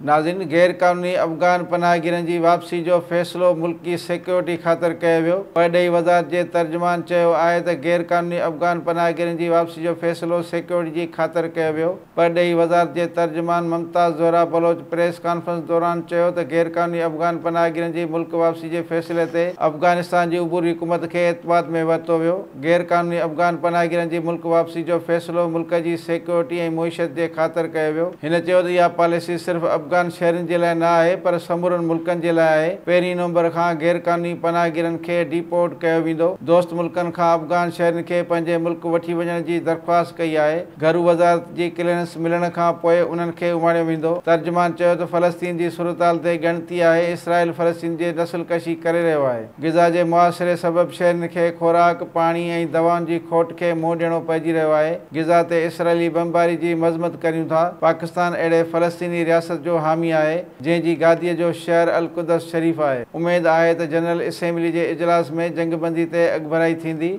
नाज़रीन, गैर क़ानूनी अफ़गान पनाहगीरनि जी वापसी जो फ़ैसिलो मुल्की सिक्योरिटी ख़ातिर कयो वियो। परॾेही वज़ारत जे तर्जुमान चयो आहे त गैर क़ानूनी अफ़गान पनाहगीरनि जी वापसी जो फ़ैसिलो सिक्योरिटी जी ख़ातिर कयो वियो। परॾेही वज़ारत जे तर्जुमान मुमताज़ ज़ोहरा बलोच प्रेस कॉन्फ्रेंस दौरान चयो त गैर क़ानूनी अफ़गान पनाहगीरनि जी मुल्क वापसी जे फ़ैसिले ते अफ़गानिस्तान जी उबूरी हुकूमत खे एतमाद में वरितो वियो। गैर क़ानूनी अफ़गान पनाहगीरनि जी मुल्क वापसी जो फ़ैसिलो मुल्क जी सिक्योरिटी ऐं मुइशत जे ख़ातिर कयो वियो। हिन चयो त इहा पॉलिसी सिर्फ़ अफ़गान शहरनि जे लाइ न आहे पर समूरनि मुल्कनि जे लाइ आहे। पहिरीं नवंबर खां गैर क़ानूनी पनाहगीरनि खे डिपोर्ट कयो वेंदो। दोस्त मुल्कनि खां अफ़गान शहरनि खे पंहिंजे मुल्क वठी वञण जी दरख़्वास्त कई आहे। घरू वज़ारत जी क्लीयरेंस मिलण खां पोइ उन्हनि खे उमाणियो वेंदो। तर्जुमान चयो त फ़लस्तीन जी सूरतहाल ते ॻणती आहे। इसराइल फ़लस्तीन जे नस्लकशी करे रहियो आहे। ग़िज़ा जे मुआसिरे सबबि शहरनि खे खुराक, पाणी ऐं दवाउनि जी खोट खे मुंहुं ॾियणो पइजी रहियो आहे। ग़िज़ा ते इसराइली बमबारी जी मज़म्मत करियूं था। पाकिस्तान अहिड़े फ़लस्तीनी रियासत जो हामी आहे जंहिं जी गादीअ जो शहर अल कुदस शरीफ़ आहे। उमेद आहे त जनरल असेंबली जे इजलास में जंगबंदी ते अॻभराई थींदी।